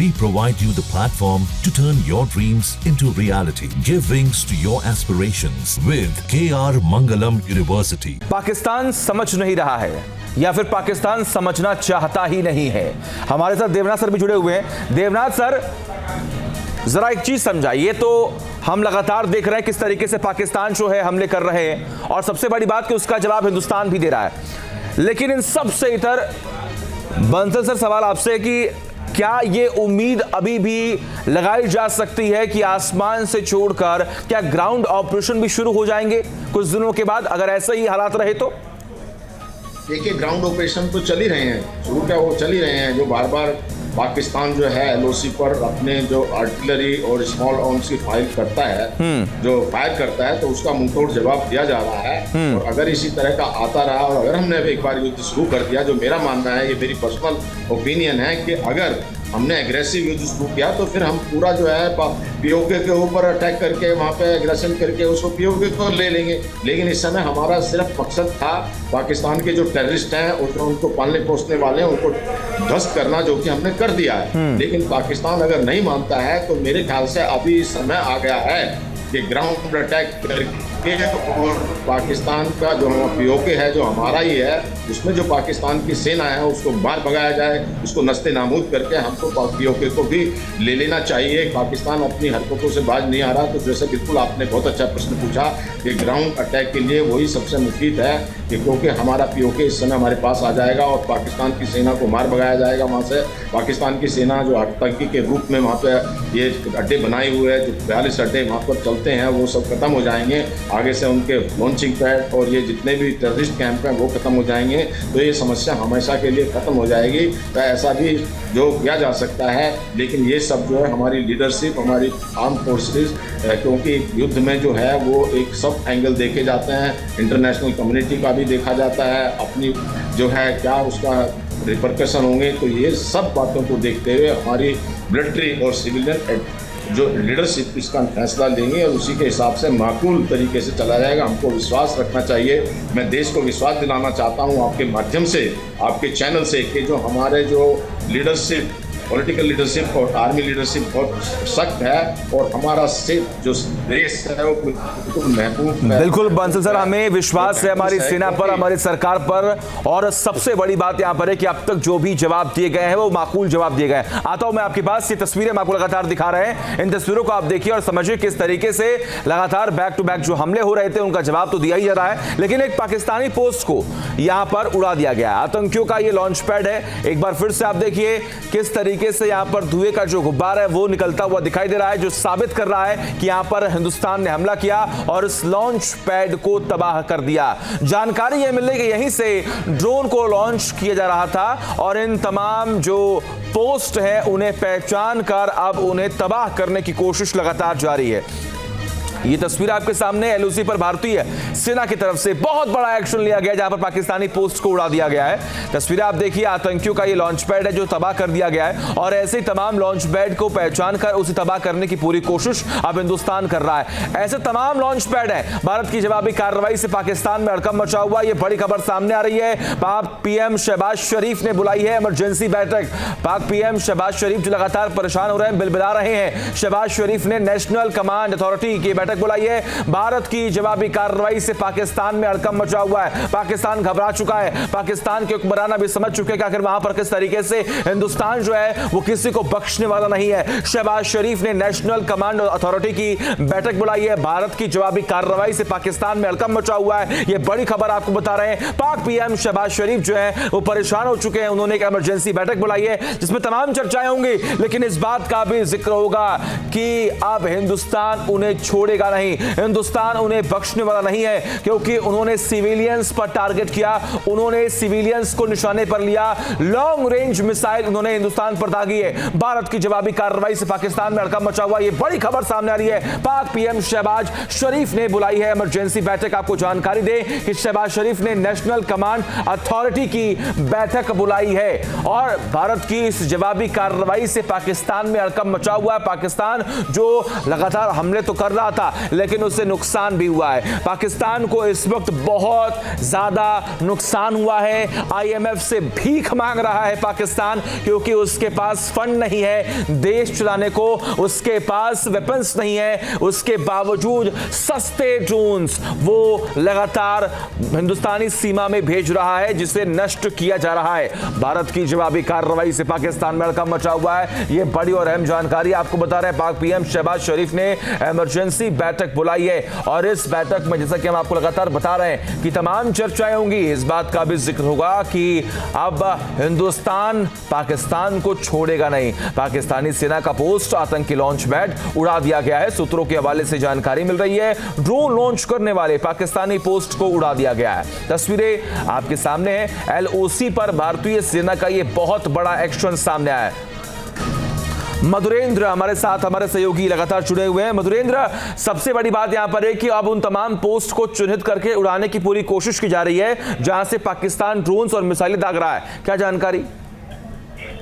We provide you the platform to turn your dreams into reality. Give wings to your aspirations with KR Mangalam University. Pakistan समझ नहीं रहा है या फिर पाकिस्तान समझना चाहता ही नहीं है। हमारे साथ देवनाथ सर भी जुड़े हुए हैं। देवनाथ सर, जरा एक चीज समझाइए। तो हम लगातार देख रहे हैं किस तरीके से पाकिस्तान जो है हमले कर रहे हैं, और सबसे बड़ी बात कि उसका जवाब हिंदुस्तान भी दे रहा है। लेकिन इन सबसे इतर बंसल सर, सवाल आपसे कि क्या ये उम्मीद अभी भी लगाई जा सकती है कि आसमान से छोड़कर क्या ग्राउंड ऑपरेशन भी शुरू हो जाएंगे कुछ दिनों के बाद, अगर ऐसे ही हालात रहे तो? देखिए, ग्राउंड ऑपरेशन तो चल ही रहे हैं, शुरू क्या वो चल ही रहे हैं। जो बार बार पाकिस्तान जो है एलओसी पर अपने जो आर्टिलरी और स्मॉल आर्म्स की फायर करता है तो उसका मुंहतोड़ जवाब दिया जा रहा है। और अगर इसी तरह का आता रहा और अगर हमने एक बार युद्ध शुरू कर दिया, जो मेरा मानना है, ये मेरी पर्सनल ओपिनियन है कि अगर हमने एग्रेसिव युद्ध शुरू किया तो फिर हम पूरा जो है पीओके के ऊपर अटैक करके वहाँ पे एग्रेशन करके उसको पीओके को ले लेंगे। लेकिन इस समय हमारा सिर्फ मकसद था पाकिस्तान के जो टेररिस्ट हैं और जो उनको पालने पोसने वाले हैं उनको ध्वस्त करना, जो कि हमने कर दिया है। लेकिन पाकिस्तान अगर नहीं मानता है तो मेरे ख्याल से अभी समय आ गया है कि ग्राउंड अटैक करके और पाकिस्तान का जो पीओके है जो हमारा ही है, उसमें जो पाकिस्तान की सेना है उसको बाहर भगाया जाए, उसको नस्ते नाबूद करके हमको पीओके को भी ले लेना चाहिए। पाकिस्तान अपनी हरकतों से बाज नहीं आ रहा। तो जैसे बिल्कुल आपने बहुत अच्छा प्रश्न पूछा कि ग्राउंड अटैक के लिए वही सबसे मुफीद है कि क्योंकि हमारा पीओके इस समय हमारे पास आ जाएगा और पाकिस्तान की सेना को मार भगाया जाएगा वहाँ से। पाकिस्तान की सेना जो आतंकी के रूप में वहाँ पे ये अड्डे बनाए हुए हैं, जो 42 अड्डे वहाँ पर चलते हैं, वो सब खत्म हो जाएंगे। आगे से उनके लॉन्चिंग पैड और ये जितने भी टेररिस्ट कैंप हैं वो खत्म हो जाएंगे। तो ये समस्या हमेशा के लिए खत्म हो जाएगी। तो ऐसा भी जो किया जा सकता है, लेकिन ये सब जो है हमारी लीडरशिप, हमारी आर्म फोर्सेस, क्योंकि युद्ध में जो है वो एक सब एंगल देखे जाते हैं, इंटरनेशनल कम्युनिटी का भी देखा जाता है, अपनी जो है क्या उसका रिपरकशन होंगे। तो ये सब बातों को देखते हुए हमारी मिलिट्री और सिविलियन जो लीडरशिप इसका फैसला लेंगे और उसी के हिसाब से माकूल तरीके से चला जाएगा। हमको विश्वास रखना चाहिए। मैं देश को विश्वास दिलाना चाहता हूं आपके माध्यम से, आपके चैनल से, कि जो हमारे जो लीडरशिप, पॉलिटिकल लीडरशिप और आर्मी लीडरशिप बहुत सख्त है और हमारा सिर्फ जो देश है वो बिल्कुल महफूज है। बिल्कुल बंसल सर, हमें विश्वास है हमारी सेना पर, हमारी सरकार पर, और सबसे बड़ी बात यहाँ पर है कि अब तक जो भी जवाब दिए गए हैं वो माकूल जवाब दिए गए हैं। आता हूं मैं आपके पास, ये तस्वीरें हम आपको लगातार दिखा रहे हैं। इन तस्वीरों को आप देखिए और समझिए किस तरीके से लगातार बैक टू बैक जो हमले हो रहे थे उनका जवाब तो दिया ही जा रहा है, लेकिन एक पाकिस्तानी पोस्ट को यहाँ पर उड़ा दिया गया। आतंकियों का ये लॉन्च पैड है। एक बार फिर से आप देखिए किस तरीके से यहां पर धुएं का जो गुब्बारा है वो निकलता हुआ दिखाई दे रहा है, जो साबित कर रहा है कि यहां पर हिंदुस्तान ने हमला किया और इस लॉन्च पैड को तबाह कर दिया। जानकारी यह मिल रही कि यहीं से ड्रोन को लॉन्च किया जा रहा था और इन तमाम जो पोस्ट है उन्हें पहचान कर अब उन्हें तबाह करने की कोशिश लगातार जारी है। ये तस्वीर आपके सामने एलओसी पर भारतीय सेना की तरफ से बहुत बड़ा एक्शन लिया गया, जहां पर पाकिस्तानी पोस्ट को उड़ा दिया गया है। तस्वीरें आप देखिए, आतंकियों का ये लॉन्च पैड है जो तबाह कर दिया गया है, और ऐसे ही तमाम लॉन्च पैड को पहचान कर उसे तबाह करने की पूरी कोशिश अब हिंदुस्तान कर रहा है। ऐसे तमाम लॉन्च पैड है। भारत की जवाबी कार्रवाई से पाकिस्तान में हड़कंप मचा हुआ, ये बड़ी खबर सामने आ रही है। पाक पीएम शहबाज शरीफ ने बुलाई है इमरजेंसी बैठक। पाक पीएम शहबाज शरीफ जो लगातार परेशान हो रहे हैं, बिलबिला रहे हैं, शहबाज शरीफ ने नेशनल कमांड अथॉरिटी की बैठक बुलाई है। भारत की जवाबी कार्रवाई से पाकिस्तान में हड़कंप मचा हुआ है। पाकिस्तान घबरा चुका है। पाकिस्तान के हुक्मरान भी समझ चुके हैं कि आखिर वहां पर किस तरीके से हिंदुस्तान जो है वो किसी को बख्शने वाला नहीं है। शहबाज शरीफ ने नेशनल कमांड अथॉरिटी की बैठक बुलाई है। भारत की जवाबी कार्रवाई से पाकिस्तान में हड़कंप मचा हुआ है। ये बड़ी खबर आपको बता रहे हैं। पाक पीएम शहबाज शरीफ जो है वो परेशान हो चुके हैं। उन्होंने एक इमरजेंसी बैठक बुलाई है जिसमें तमाम चर्चाएं होंगी, लेकिन इस बात का भी जिक्र होगा कि अब हिंदुस्तान उन्हें छोड़ेगा नहीं, हिंदुस्तान उन्हें बख्शने वाला नहीं है, क्योंकि उन्होंने सिविलियंस पर टारगेट किया, उन्होंने सिविलियंस को निशाने पर लिया। लॉन्ग रेंज मिसाइल उन्होंने हिंदुस्तान पर दागी है। भारत की जवाबी कार्रवाई से पाकिस्तान में हड़कंप मचा हुआ, ये बड़ी खबर सामने आ रही है। पाक पीएम शहबाज शरीफ ने बुलाई है इमरजेंसी बैठक। आपको जानकारी दें कि शहबाज शरीफ ने नेशनल कमांड अथॉरिटी की बैठक बुलाई है और भारत की इस जवाबी कार्रवाई से पाकिस्तान में हड़कंप मचा हुआ है। पाकिस्तान जो लगातार हमले तो कर रहा था, लेकिन उससे नुकसान भी हुआ है। पाकिस्तान को इस वक्त बहुत ज्यादा नुकसान हुआ है। IMF से भीख मांग रहा है पाकिस्तान, क्योंकि उसके पास फंड नहीं है देश चलाने को, उसके पास वेपन्स नहीं है। उसके बावजूद सस्ते ड्रोन्स वो लगातार हिंदुस्तानी सीमा में भेज रहा है, जिसे नष्ट किया जा रहा है। भारत की जवाबी कार्रवाई से पाकिस्तान में हड़कंप मचा हुआ है। यह बड़ी और अहम जानकारी आपको बता रहे हैं। पाक पीएम शहबाज शरीफ ने इमरजेंसी बैठक बुलाई है और इस बैठक में, जैसा कि हम आपको लगातार बता रहे हैं, कि तमाम चर्चाएं होंगी। इस बात का भी जिक्र होगा कि अब हिंदुस्तान पाकिस्तान को छोड़ेगा नहीं। पाकिस्तानी सेना का पोस्ट आतंकी लॉन्च पैड उड़ा दिया गया है। सूत्रों के हवाले से जानकारी मिल रही है, ड्रोन लॉन्च करने वाले पाकिस्तानी पोस्ट को उड़ा दिया गया है। तस्वीरें आपके सामने है। LOC पर भारतीय सेना का यह बहुत बड़ा एक्शन सामने आया है। मधुरेंद्र हमारे साथ, हमारे सहयोगी लगातार जुड़े हुए हैं। मधुरेंद्र, सबसे बड़ी बात यहां पर है कि अब उन तमाम पोस्ट को चिन्हित करके उड़ाने की पूरी कोशिश की जा रही है जहां से पाकिस्तान ड्रोन्स और मिसाइलें दाग रहा है। क्या जानकारी?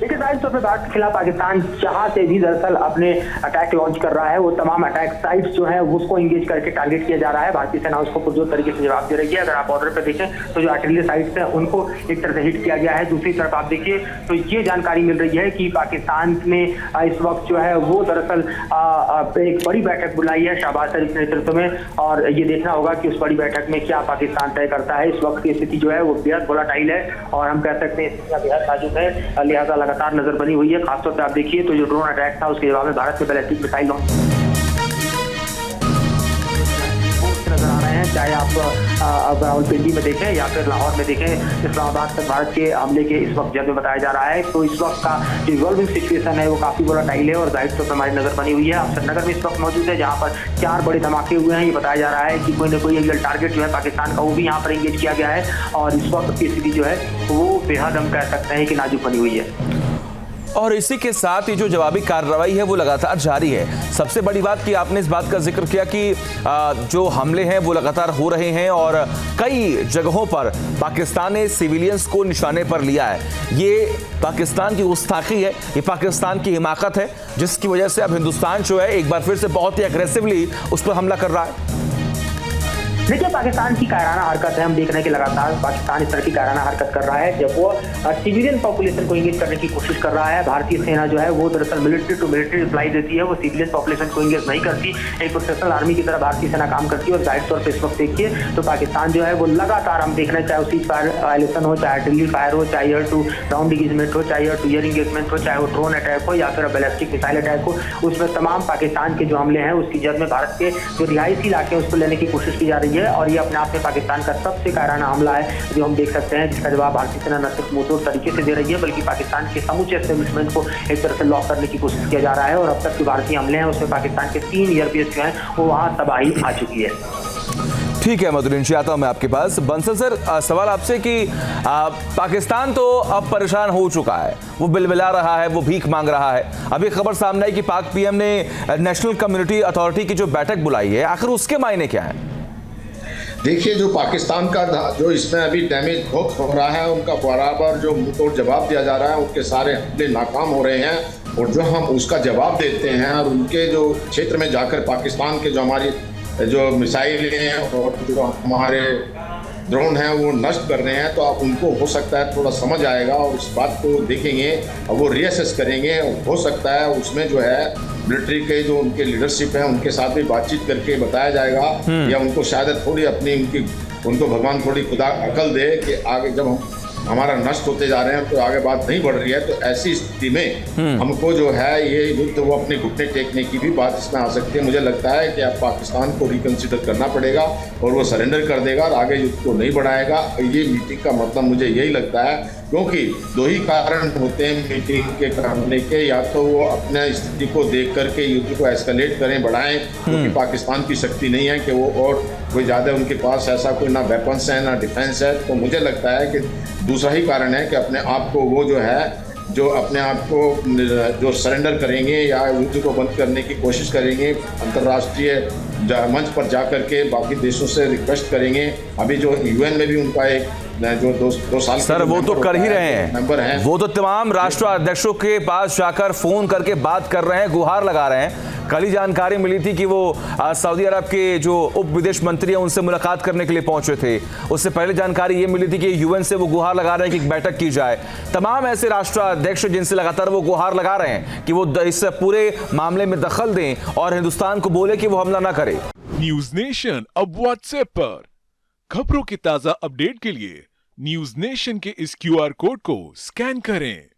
देखिए जाहिर तौर पर भारत के खिलाफ पाकिस्तान जहां से भी दरअसल अपने अटैक लॉन्च कर रहा है, वो तमाम अटैक साइट्स जो है उसको इंगेज करके टारगेट किया जा रहा है। भारतीय सेना उसको पुरजोर तरीके से जवाब दे रही है। अगर आप बॉर्डर पर देखें तो जो आर्टिलरी साइट्स हैं उनको एक तरह से हिट किया गया है। दूसरी तरफ आप देखिए तो ये जानकारी मिल रही है कि पाकिस्तान ने इस वक्त जो है वो दरअसल एक बड़ी बैठक बुलाई है शहबाज शरीफ के नेतृत्व में, और ये देखना होगा कि उस बड़ी बैठक में क्या पाकिस्तान तय करता है। इस वक्त की स्थिति जो है वो बेहद वोलाटाइल है और हम कह सकते हैं स्थिति बेहद नाजुक है, लिहाजा लगातार नजर बनी हुई है। खासतौर पे आप देखिए तो जो ड्रोन अटैक था उसके जवाब में भारत के बैलिस्टिक मिसाइल लॉन्च नजर आ रहे हैं। चाहे आप रावलपिंडी में देखें या फिर लाहौर में देखें, इस्लामाबाद तक भारत के हमले के इस वक्त जब बताया जा रहा है। तो इस वक्त का जो इवॉल्विंग सिचुएशन है वो काफी वोलेटाइल है और जाहिर तौर पर हमारी नजर बनी हुई है। आप श्रीनगर में इस वक्त मौजूद है जहां पर 4 बड़े धमाके हुए हैं। ये बताया जा रहा है कि कोई ना कोई टारगेट जो है पाकिस्तान का वो भी यहाँ पर एंगेज किया गया है और इस वक्त की स्थिति जो है वो बेहद हम कह सकते हैं कि नाजुक बनी हुई है। और इसी के साथ ये जो जवाबी कार्रवाई है वो लगातार जारी है। सबसे बड़ी बात कि आपने इस बात का जिक्र किया कि जो हमले हैं वो लगातार हो रहे हैं और कई जगहों पर पाकिस्तान ने सिविलियंस को निशाने पर लिया है। ये पाकिस्तान की गुस्ताखी है, ये पाकिस्तान की हिमाकत है, जिसकी वजह से अब हिंदुस्तान जो है एक बार फिर से बहुत ही अग्रेसिवली उस पर हमला कर रहा है। देखिए पाकिस्तान की कायराना हरकत है, हम देख रहे हैं कि लगातार पाकिस्तान इस तरह की कायराना हरकत कर रहा है जब वो सिविलियन पॉपुलेशन को इंगेज करने की कोशिश कर रहा है। भारतीय सेना जो है वो दरअसल मिलिट्री टू मिलिट्री रिप्लाई देती है, वो सिविलियन पॉपुलेशन को इंगेज नहीं करती। एक प्रोफेशनल आर्मी की तरह भारतीय सेना काम करती है और जाहिर तौर पर इस वक्त देखिए तो पाकिस्तान जो है वो लगातार हम देख रहे हैं, चाहे वो सीज फायर वायलेशन हो, चाहे आर्टिलरी फायर हो, चाहे एयर टू ग्राउंड इंगेजमेंट हो, चाहे एयर टू एयर इंगेजमेंट हो, चाहे वो ड्रोन अटैक हो या फिर बैलिस्टिक मिसाइल अटैक हो, उसमें तमाम पाकिस्तान के जो हमले हैं उसकी जद में भारत के जो रिहायशी इलाके हैं उसको लेने की कोशिश की जा रही है। और ये अपने आप पाकिस्तान का सबसे कायराना हमला है जो हम देख सकते हैं, जिसका जवाब भारतीय सेना न सिर्फ मुंहतोड़ तरीके से दे रही है बल्कि पाकिस्तान के समूचे एस्टेब्लिशमेंट को एक तरह से लॉक करने की कोशिश किया जा रहा है। और अब तक जो भारतीय हमले हैं उसमें पाकिस्तान के 3 एयरबेस जो हैं वो वहां तबाही आ चुकी है। ठीक है मधुरेंद्र जी, आता हूं मैं आपके पास। बंसल सर, सवाल आपसे कि पाकिस्तान तो अब परेशान हो चुका है, वो बिलबिला रहा है, वो भीख मांग रहा है। अभी खबर सामने आई कि पाक पीएम ने नेशनल कम्युनिटी अथॉरिटी की जो बैठक बुलाई है, आखिर उसके मायने क्या है? देखिए जो पाकिस्तान का जो इसमें अभी डैमेज बहुत हो रहा है, उनका बराबर जो मुंहतोड़ जवाब दिया जा रहा है, उनके सारे हमले नाकाम हो रहे हैं और जो हम उसका जवाब देते हैं और उनके जो क्षेत्र में जाकर पाकिस्तान के जो हमारी जो मिसाइल हैं और जो हमारे ड्रोन हैं वो नष्ट कर रहे हैं, तो आप उनको हो सकता है थोड़ा समझ आएगा और इस बात को देखेंगे और वो रीअसेस करेंगे। हो सकता है उसमें जो है मिलिट्री के जो उनके लीडरशिप हैं उनके साथ भी बातचीत करके बताया जाएगा या उनको शायद थोड़ी अपनी उनको भगवान थोड़ी खुदा अकल दे कि आगे जब हम हमारा नष्ट होते जा रहे हैं तो आगे बात नहीं बढ़ रही है, तो ऐसी स्थिति में हमको जो है ये युद्ध वो अपने घुटने टेकने की भी बात इसमें आ सकती है। मुझे लगता है कि अब पाकिस्तान को रिकंसिडर करना पड़ेगा और वो सरेंडर कर देगा और आगे युद्ध को नहीं बढ़ाएगा। ये मीटिंग का मतलब मुझे यही लगता है, क्योंकि 2 ही कारण होते हैं मीटिंग के करने के, या तो वो अपने स्थिति को देख करके युद्ध को एस्केलेट करें, बढ़ाएं, क्योंकि पाकिस्तान की शक्ति नहीं है कि वो और कोई ज़्यादा उनके पास ऐसा कोई ना वेपन्स है ना डिफेंस है। तो मुझे लगता है कि दूसरा ही कारण है कि अपने आप को वो जो है जो अपने आप को जो सरेंडर करेंगे या युद्ध को बंद करने की कोशिश करेंगे, अंतर्राष्ट्रीय मंच पर जा करके बाकी देशों से रिक्वेस्ट करेंगे। अभी जो UN में भी उनका एक जो दो साल सर वो तो कर ही रहे हैं, मेंबर हैं, वो तो तमाम राष्ट्र अध्यक्षों के पास जाकर फोन करके बात कर रहे हैं, गुहार लगा रहे हैं। कल ही जानकारी मिली थी कि वो सऊदी अरब के जो उप विदेश मंत्री हैं उनसे मुलाकात करने के लिए पहुंचे थे। उससे पहले जानकारी ये मिली थी कि यूएन से वो गुहार लगा रहे हैं कि एक बैठक की जाए। तमाम ऐसे राष्ट्राध्यक्ष जिनसे लगातार वो गुहार लगा रहे हैं कि वो इस पूरे मामले में दखल दें और हिंदुस्तान को बोले कि वो हमला ना करे। न्यूज नेशन अब व्हाट्सएप पर खबरों की ताजा अपडेट के लिए न्यूज नेशन के इस QR कोड को स्कैन करें।